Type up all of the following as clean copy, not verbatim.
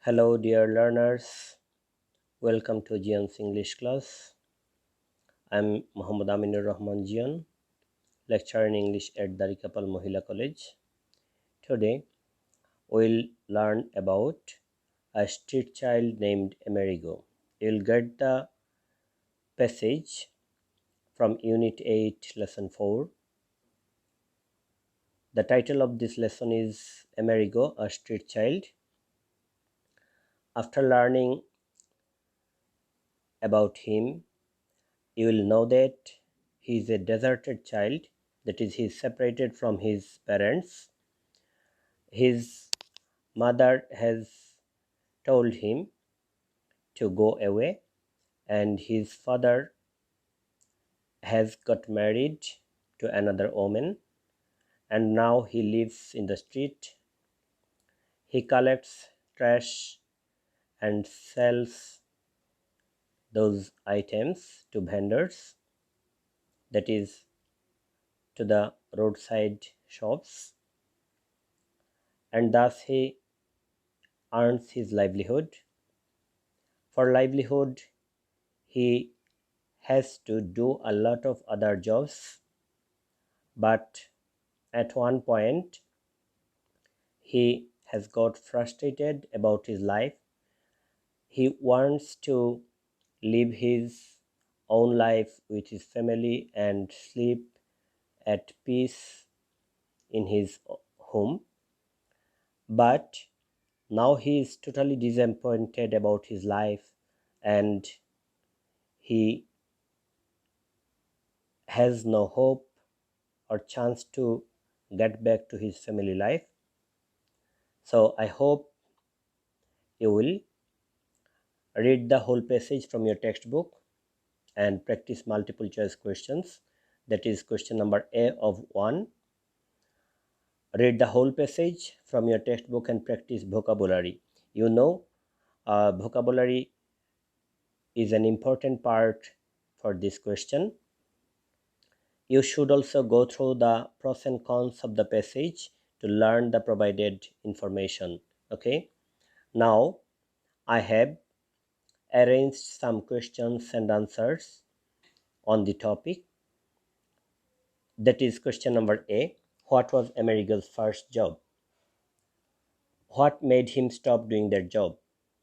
Hello, dear learners. Welcome to Jian's English class. I'm Muhammad Aminur Rahman Jian, lecturer in English at Darikapal Mohila College. Today, we'll learn about a street child named Amerigo. You'll get the passage from Unit 8, Lesson 4. The title of this lesson is Amerigo, a street child. After learning about him, you will know that he is a deserted child, that is, he is separated from his parents. His mother has told him to go away, and his father has got married to another woman, and now he lives in the street. He collects trash and sells those items to vendors, that is, to the roadside shops, and thus he earns his livelihood. For livelihood, he has to do a lot of other jobs, but at one point he has got frustrated about his life. He wants to live his own life with his family and sleep at peace in his home, but now he is totally disappointed about his life, and he has no hope or chance to get back to his family life. So I hope you will read the whole passage from your textbook and practice multiple choice questions. That is question number A of 1. Read the whole passage from your textbook and practice vocabulary. You know, vocabulary is an important part for this question. You should also go through the pros and cons of the passage to learn the provided information. Okay, now I have arranged some questions and answers on the topic. That is question number A. What was Amerigo's first job? What made him stop doing that job?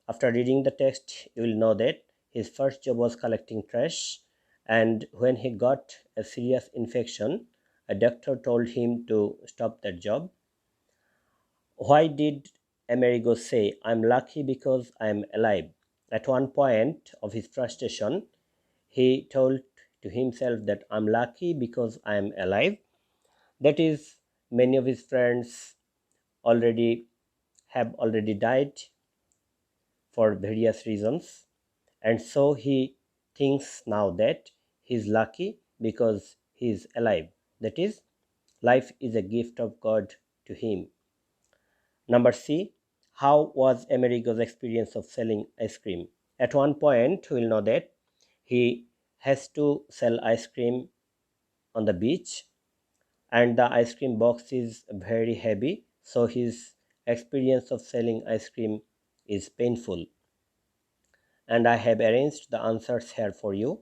After reading the text, you will know that his first job was collecting trash, and when he got a serious infection, a doctor told him to stop that job. Why did Amerigo say, "I'm lucky because I'm alive"? At one point of his frustration, he told to himself that I'm lucky because I'm alive. That is, many of his friends already have already died for various reasons, and so he thinks now that he's lucky because he's alive. That is, life is a gift of God to him. Number C. How was Amerigo's experience of selling ice cream? At one point, we'll know that he has to sell ice cream on the beach, and the ice cream box is very heavy, so his experience of selling ice cream is painful. And I have arranged the answers here for you.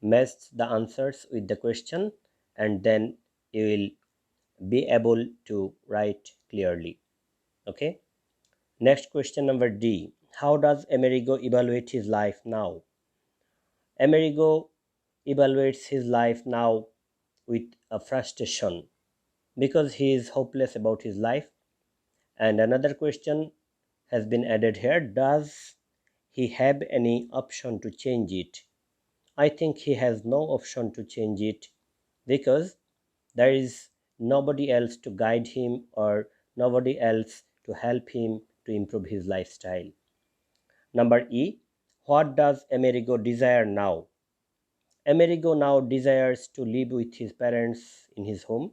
Match the answers with the question, and then you will be able to write clearly. Okay. Next question number D. How does Amerigo evaluate his life now? Amerigo evaluates his life now with a frustration because he is hopeless about his life. And another question has been added here. Does he have any option to change it? I think he has no option to change it because there is nobody else to guide him or nobody else to help him to improve his lifestyle. Number E. What does Amerigo desire now? Amerigo now desires to live with his parents in his home.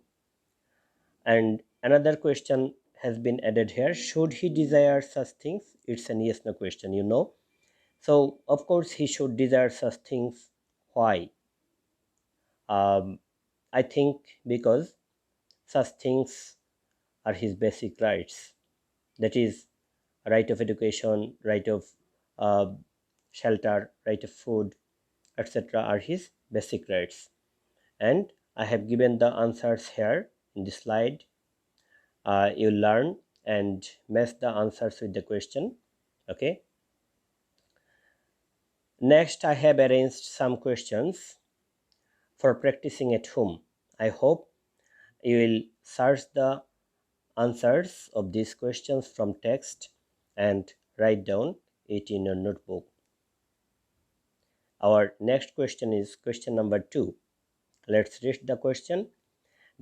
And another question has been added here. Should he desire such things? It's an yes no question, you know. So, of course, he should desire such things. Why? I think because such things are his basic rights. That is, right of education, right of uh, shelter, right of food, etc. are his basic rights. And I have given the answers here in the slide. You learn and match the answers with the question. Okay. Next, I have arranged some questions for practicing at home. I hope you will search the answers of these questions from text and write down it in your notebook. Our next question is question number 2. Let's read the question.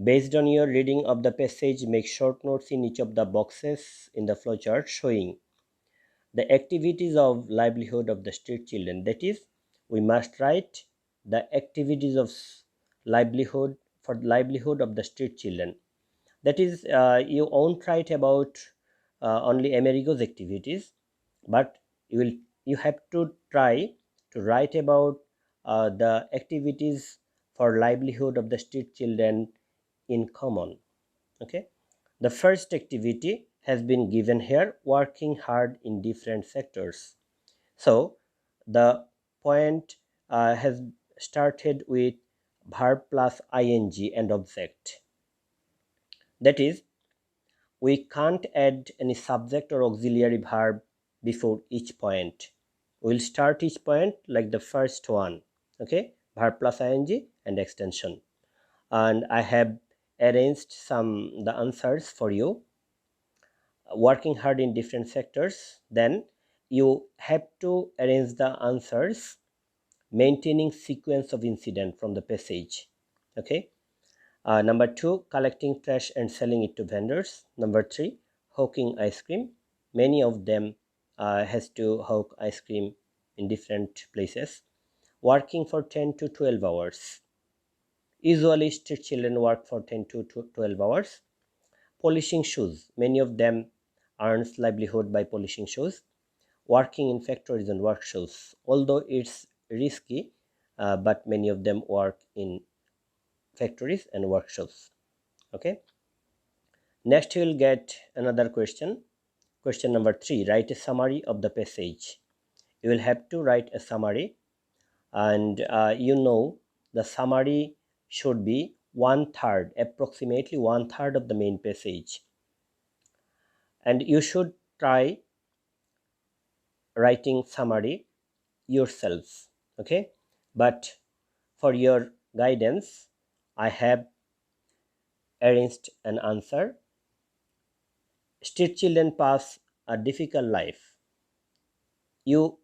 Based on your reading of the passage, make short notes in each of the boxes in the flowchart showing the activities of livelihood of the street children. That is, we must write the activities of livelihood for livelihood of the street children. That is, you won't write about only Amerigo's activities, but you have to try to write about the activities for livelihood of the street children in common. Okay. The first activity has been given here, working hard in different sectors. So the point has started with verb plus ing and object. That is, we can't add any subject or auxiliary verb before each point. We'll start each point like the first one. Okay, verb plus ing and extension. And I have arranged the answers for you. Working hard in different sectors, then you have to arrange the answers maintaining sequence of incident from the passage. Okay. Number 2, collecting trash and selling it to vendors. Number 3, hawking ice cream. Many of them has to hawk ice cream in different places. Working for 10 to 12 hours. Usually street children work for 10 to 12 hours. Polishing shoes. Many of them earns livelihood by polishing shoes. Working in factories and workshops. Although it's risky, but many of them work in factories and workshops. Okay. Next, you will get another question. Question number 3, write a summary of the passage. You will have to write a summary, and the summary should be approximately one third of the main passage. And you should try writing summary yourselves. Okay, but for your guidance, I have arranged an answer. Street children pass a difficult life. You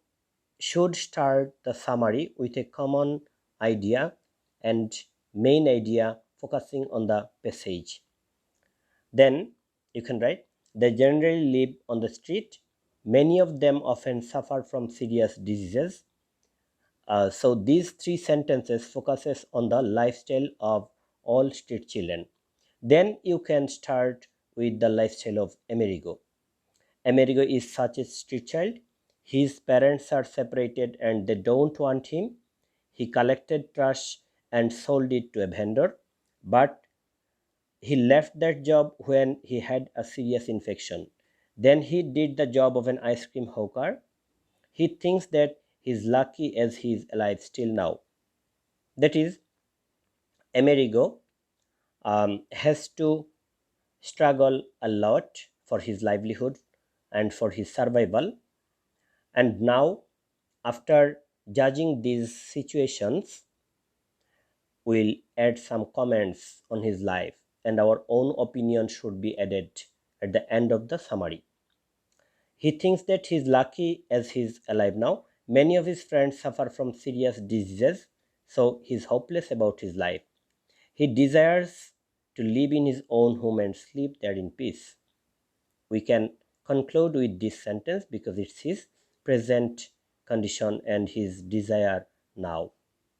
should start the summary with a common idea and main idea focusing on the passage. Then you can write, they generally live on the street. Many of them often suffer from serious diseases. So these 3 sentences focuses on the lifestyle of all street children. Then you can start with the lifestyle of Amerigo. Amerigo is such a street child. His parents are separated and they don't want him. He collected trash and sold it to a vendor, but he left that job when he had a serious infection. Then he did the job of an ice cream hawker. He thinks that he's lucky as he is alive still now. That is, Amerigo has to struggle a lot for his livelihood and for his survival. And now, after judging these situations, we'll add some comments on his life, and our own opinion should be added at the end of the summary. He thinks that he's lucky as he's alive now. Many of his friends suffer from serious diseases, so he's hopeless about his life. He desires to live in his own home and sleep there in peace. We can conclude with this sentence because it's his present condition and his desire now.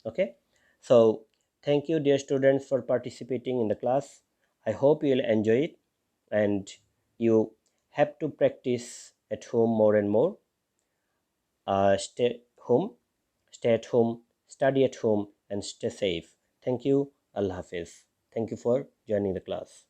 Okay, so thank you dear students for participating in the class. I hope you will enjoy it, and you have to practice at home more and more. Stay at home, study at home, and stay safe. Thank you. Allah Hafiz. Thank you for joining the class.